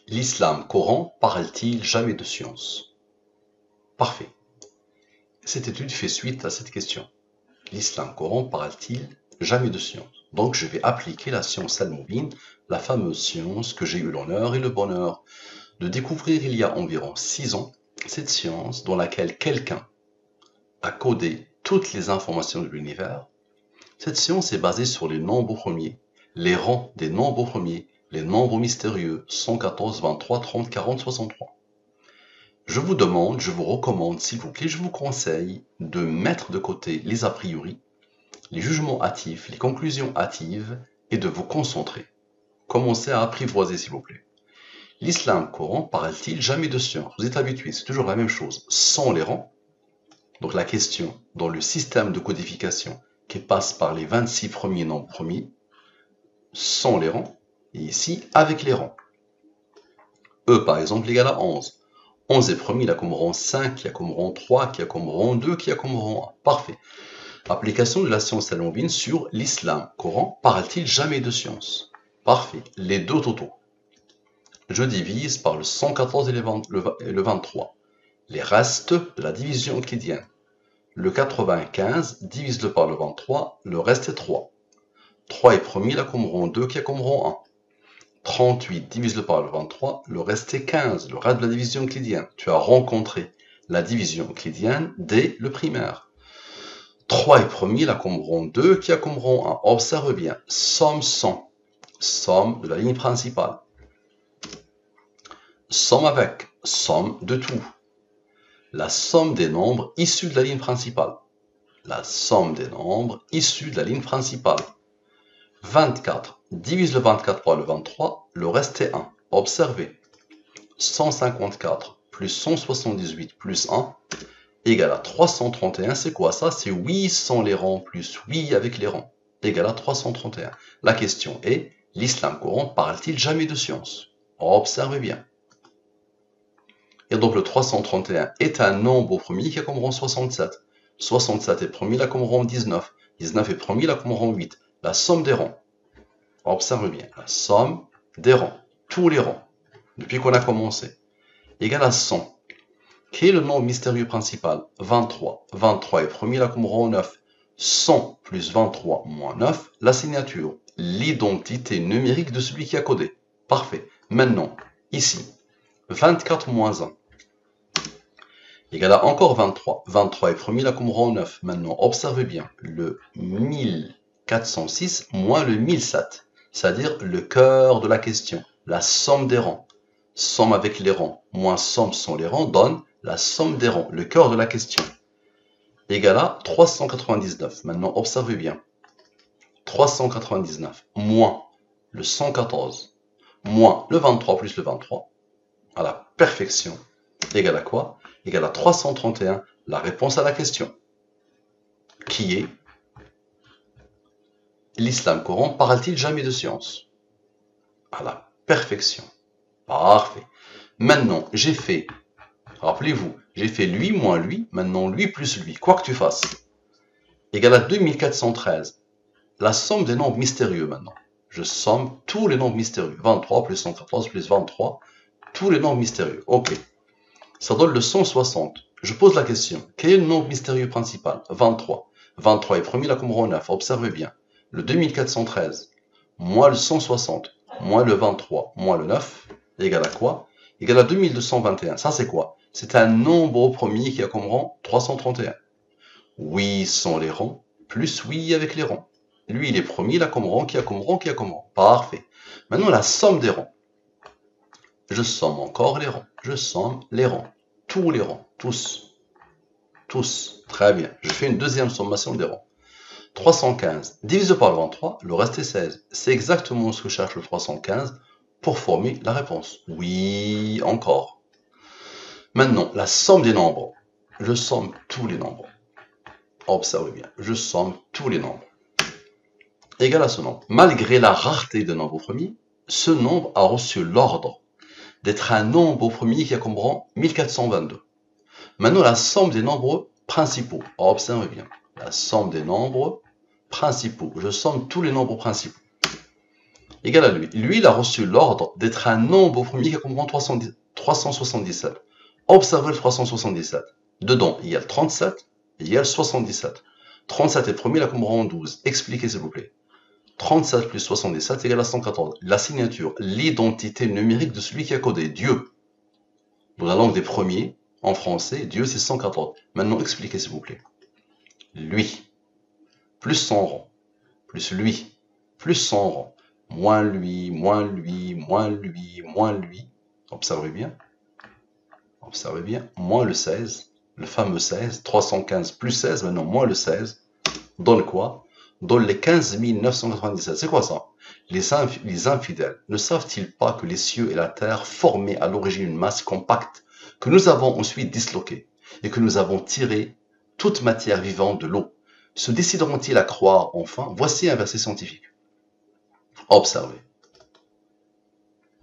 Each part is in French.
L'islam coran parle-t-il jamais de science? Parfait. Cette étude fait suite à cette question. L'islam coran parle-t-il jamais de science? Donc je vais appliquer la science al-Mubin, la fameuse science que j'ai eu l'honneur et le bonheur de découvrir il y a environ 6 ans, cette science dans laquelle quelqu'un a codé toutes les informations de l'univers. Cette science est basée sur les nombres premiers, les rangs des nombres premiers, les nombres mystérieux 114, 23, 30, 40, 63. Je vous demande, je vous recommande, s'il vous plaît, je vous conseille de mettre de côté les a priori, les jugements hâtifs, les conclusions hâtives et de vous concentrer. Commencez à apprivoiser, s'il vous plaît. L'islam coran parle-t-il jamais de science? Vous êtes habitués, c'est toujours la même chose, sans les rangs. Donc la question, dans le système de codification qui passe par les 26 premiers nombres premiers, sans les rangs, et ici, avec les rangs. E, par exemple, égale à 11. 11 est premier, il a comme rang 5, qui a comme rang 3, qui a comme rang 2, qui a comme rang 1. Parfait. Application de la science al-Mubin sur l'islam. Coran parle-t-il jamais de science? Parfait. Les deux totaux. Je divise par le 114 et le 23. Les restes de la division euclidienne. Le 95 divise-le par le 23, le reste est 3. 3 est premier, il a comme rang 2, qui a comme rang 1. 38 divise-le par le 23, le reste est 15, le reste de la division euclidienne. Tu as rencontré la division euclidienne dès le primaire. 3 est premier, il a comme rang 2, qui a comme rang 1. Observe bien, somme 100, somme de la ligne principale. Somme avec, somme de tout. La somme des nombres issus de la ligne principale. La somme des nombres issus de la ligne principale. 24, divise le 24 par le 23, le reste est 1. Observez. 154 plus 178 plus 1 égale à 331. C'est quoi ça? C'est oui sans les rangs plus oui avec les rangs. Égale à 331. La question est, l'islam coran parle-t-il jamais de science? Observez bien. Et donc le 331 est un nombre au premier qui a comme rang 67. 67 est premier, il a comme rang 19. 19 est premier, il a comme rang 8. La somme des rangs. Observe bien, la somme des rangs, tous les rangs, depuis qu'on a commencé, égale à 100. Quel est le nombre mystérieux principal? 23. 23 est premier, il a comme rang 9. 100 plus 23 moins 9, la signature, l'identité numérique de celui qui a codé. Parfait. Maintenant, ici, 24 moins 1 égale à encore 23. 23 est premier, il a comme rang 9. Maintenant, observez bien, le 1406 moins le 1007. C'est-à-dire le cœur de la question, la somme des rangs. Somme avec les rangs moins somme sans les rangs donne la somme des rangs, le cœur de la question. Égale à 399. Maintenant, observez bien. 399 moins le 114 moins le 23 plus le 23, à la perfection, égale à quoi? Égale à 331, la réponse à la question, qui est l'islam coran parle-t-il jamais de science? À la perfection. Parfait. Maintenant, j'ai fait, rappelez-vous, j'ai fait lui moins lui, maintenant lui plus lui, quoi que tu fasses, égale à 2413. La somme des nombres mystérieux maintenant. Je somme tous les nombres mystérieux. 23 plus 114 plus 23, tous les nombres mystérieux. Ok. Ça donne le 160. Je pose la question. Quel est le nombre mystérieux principal? 23. 23 est premier, la comme rang 9. Observez bien. Le 2413, moins le 160, moins le 23, moins le 9, égale à quoi? Égale à 2221. Ça, c'est quoi? C'est un nombre au premier qui a comme rang 331. Oui sans les rangs, plus oui avec les rangs. Lui, il est premier, il a comme rang, qui a comme rang, qui a comme rang. Parfait. Maintenant, la somme des rangs. Je somme encore les rangs. Je somme les rangs. Tous les rangs. Tous. Tous. Très bien. Je fais une deuxième sommation des rangs. 315 divisé par le 23, le reste est 16. C'est exactement ce que cherche le 315 pour former la réponse. Oui, encore. Maintenant, la somme des nombres. Je somme tous les nombres. Observez bien. Je somme tous les nombres. Égal à ce nombre. Malgré la rareté de nombre au premier, ce nombre a reçu l'ordre d'être un nombre au premier qui a comme rang 1422. Maintenant, la somme des nombres principaux. Observez bien. La somme des nombres principaux. Je somme tous les nombres principaux. égale à lui. Lui, il a reçu l'ordre d'être un nombre premier qui comprend 377. Observez le 377. Dedans, il y a le 37 et il y a le 77. 37 est premier, il comprend 12. Expliquez s'il vous plaît. 37 plus 77 égale à 114. La signature, l'identité numérique de celui qui a codé, Dieu. Dans la langue des premiers, en français, Dieu c'est 114. Maintenant, expliquez s'il vous plaît. Lui, plus son rang, plus lui, plus son rang, moins lui, moins lui, moins lui, moins lui. Observez bien. Observez bien. Moins le 16, le fameux 16, 315 plus 16, maintenant moins le 16, donne quoi? Donne les 15 997. C'est quoi ça? Les infidèles ne savent-ils pas que les cieux et la terre formaient à l'origine une masse compacte que nous avons ensuite disloquée et que nous avons tiré toute matière vivante de l'eau? Se décideront-ils à croire enfin? Voici un verset scientifique. Observez.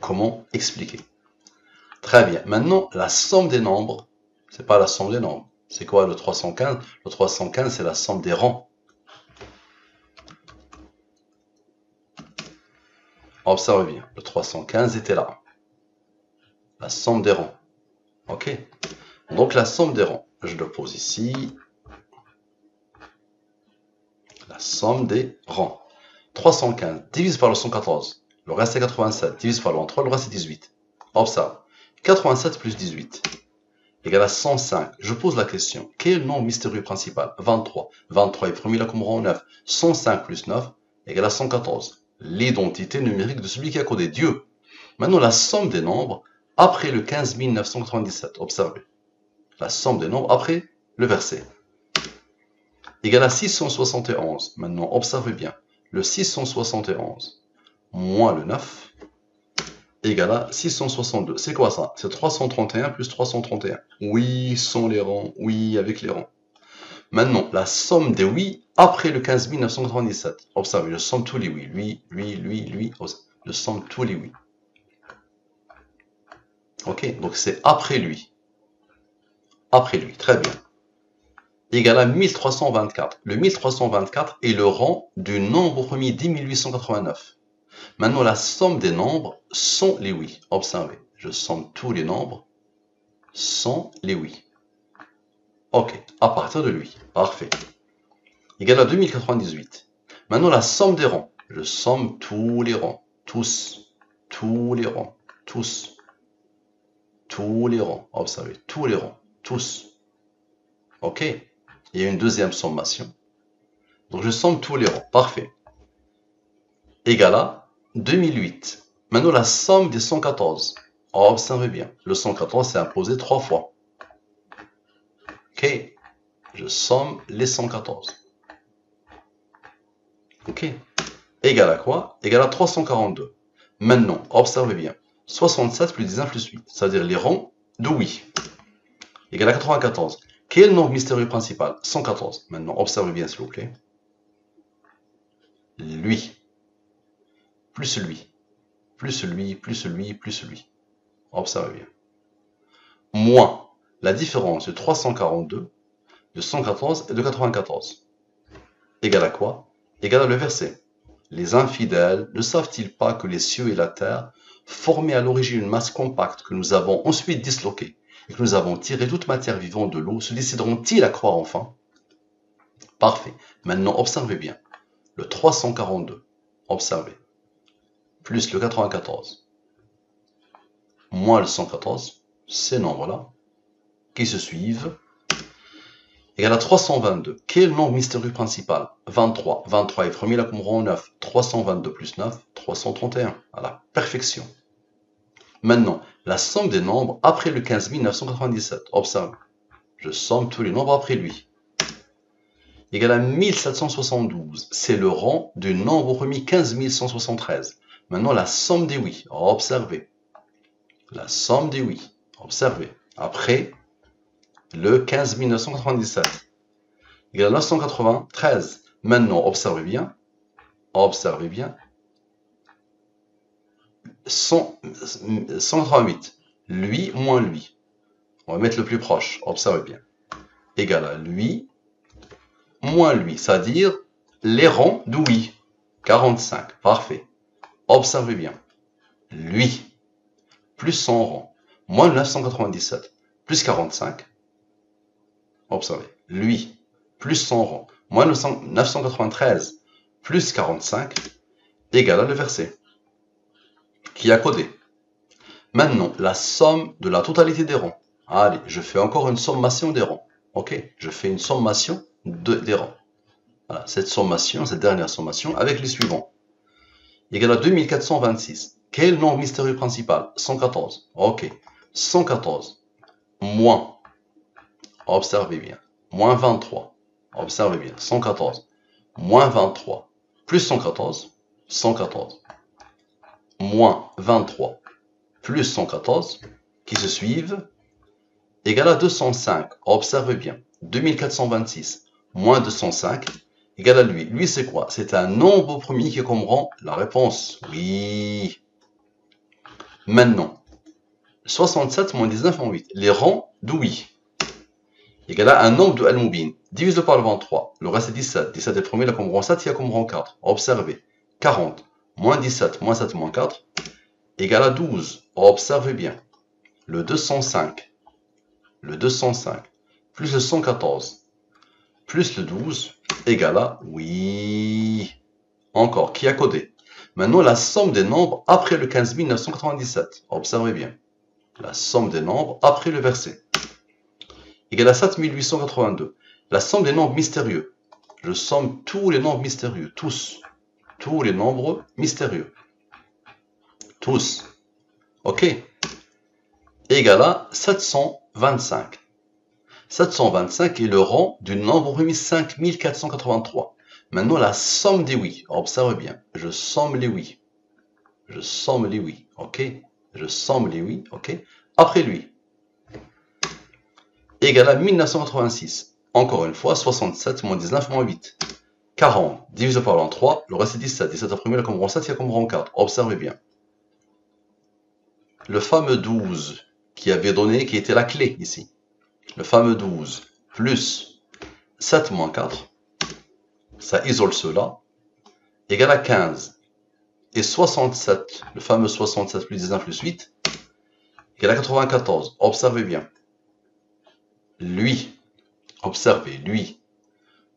Comment expliquer? Très bien. Maintenant, la somme des nombres, c'est pas la somme des nombres. C'est quoi le 315? Le 315, c'est la somme des rangs. Observez bien. Le 315 était là. La somme des rangs. Ok? Donc, la somme des rangs. Je le pose ici. La somme des rangs. 315 divise par le 114. Le reste est 87. Divise par le 23. Le reste est 18. Observe. 87 plus 18 égale à 105. Je pose la question. Quel est le nombre mystérieux principal? 23. 23 est premier, là comme rang 9. 105 plus 9 égale à 114. L'identité numérique de celui qui a codé Dieu. Maintenant, la somme des nombres après le 15 997. Observez. La somme des nombres après le verset. Égale à 671. Maintenant, observez bien. Le 671 moins le 9 égale à 662. C'est quoi ça? C'est 331 plus 331. Oui, sans les rangs. Oui, avec les rangs. Maintenant, la somme des oui après le 15 997. Observez, je somme tous les oui. Lui. Je somme tous les oui. Ok, donc c'est après lui. Après lui, très bien. Égale à 1324. Le 1324 est le rang du nombre premier 10 889. Maintenant, la somme des nombres sont les oui. Observez, je somme tous les nombres sont les oui. Ok, à partir de lui. Parfait. Égale à 2098. Maintenant, la somme des rangs. Je somme tous les rangs. Tous. Tous les rangs. Tous. Tous les rangs. Observez, tous les rangs. Tous. Ok. Il y a une deuxième sommation. Donc, je somme tous les rangs. Parfait. Égale à 2008. Maintenant, la somme des 114. Observez bien. Le 114, c'est imposé 3 fois. Ok. Je somme les 114. Ok. Égal à quoi? Égal à 342. Maintenant, observez bien. 67 plus 19 plus 8. C'est-à-dire les rangs de oui. Égal à 94. Quel est le nombre mystérieux principal? 114. Maintenant, observez bien, s'il vous plaît. Lui. Plus lui. Plus lui, plus lui, plus lui. Observez bien. Moins la différence de 342, de 114 et de 94. Égal à quoi? Égal à le verset. Les infidèles ne savent-ils pas que les cieux et la terre formaient à l'origine une masse compacte que nous avons ensuite disloquée et que nous avons tiré toute matière vivante de l'eau? Se décideront-ils à croire enfin? Parfait. Maintenant, observez bien. Le 342, observez, plus le 94, moins le 114, ces nombres-là, qui se suivent, égale à 322. Quel est le nombre mystérieux principal? 23. 23 est premier, là comme rang 9. 322 plus 9, 331. À la perfection. Maintenant, la somme des nombres après le 15 997. Observe. Je somme tous les nombres après lui. Égale à 1772. C'est le rang du nombre premier 15 173. Maintenant, la somme des oui. Observez. La somme des oui. Observez. Après le 15 997. Égale à 993. Maintenant, observez bien. Observez bien. 138. Lui moins lui. On va mettre le plus proche. Observez bien. Égal à lui moins lui. C'est-à-dire les rangs de oui. 45. Parfait. Observez bien. Lui, plus son rang, moins le 997, plus 45. Observez. Lui, plus son rang, moins le 993, plus 45, égale à le verset qui a codé. Maintenant, la somme de la totalité des rangs. Allez, je fais encore une sommation des rangs. Ok, je fais une sommation des rangs. Voilà, cette sommation, cette dernière sommation, avec les suivants. Égale à 2426. Quel nombre mystérieux principal? 114. Ok, 114 moins, observez bien, moins 23. Observez bien, 114 moins 23 plus 114, 114 moins 23 plus 114, qui se suivent, égale à 205. Observez bien. 2426 moins 205 égale à lui. Lui, c'est quoi? C'est un nombre premier qui comprend la réponse. Oui. Maintenant, 67 moins 19 moins 8. Les rangs de oui. Égale à un nombre de Al-Mubin. Divise par le 23. Le reste est 17. 17 est le premier, il y a comme rang 7, il y a comme rang 4. Observez. 40 moins 17 moins 7 moins 4 égale à 12. Observez bien. Le 205 plus le 114 plus le 12 égale à oui. Encore, qui a codé? Maintenant, la somme des nombres après le 15 997. Observez bien. La somme des nombres après le verset égale à 7882. La somme des nombres mystérieux. Je somme tous les nombres mystérieux. Tous. Tous les nombres mystérieux. Tous. Ok. Égale à 725. 725 est le rang du nombre remis 5483. Maintenant, la somme des oui. Observe bien. Je somme les oui. Je somme les oui. Ok. Je somme les oui. Ok. Après lui. Égale à 1986. Encore une fois, 67 moins 19 moins 8. 40 divisé par l'an 3. Le reste est 17. 17 après, il y a comme rang 7, il y a comme rang 4. Observez bien. Le fameux 12 qui avait donné, qui était la clé ici. Le fameux 12 plus 7 moins 4, ça isole cela, égale à 15. Et 67, le fameux 67 plus 19 plus 8, égale à 94. Observez bien. Lui, observez, lui,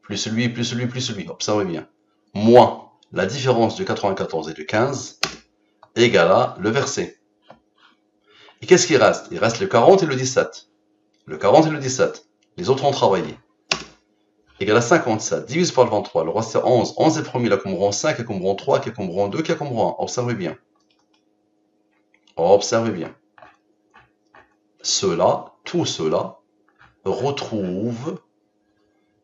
plus lui, plus lui, plus lui, observez bien. Moins la différence de 94 et de 15, égale à le verset. Et qu'est-ce qui reste? Il reste le 40 et le 17. Le 40 et le 17. Les autres ont travaillé. Égale à 57. Divise par le 23. Le reste c'est 11. 11 est premier, là comme rang 5, qui comme rang 3, qui comme rang 2, qui comme rang 1. Observez bien. Observez bien. Cela, tout cela, retrouve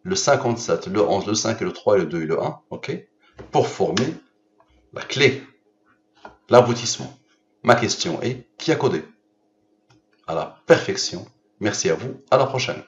le 57, le 11, le 5, le 3, le 2 et le 1, ok, pour former la clé, l'aboutissement. Ma question est, qui a codé? À la perfection. Merci à vous. À la prochaine.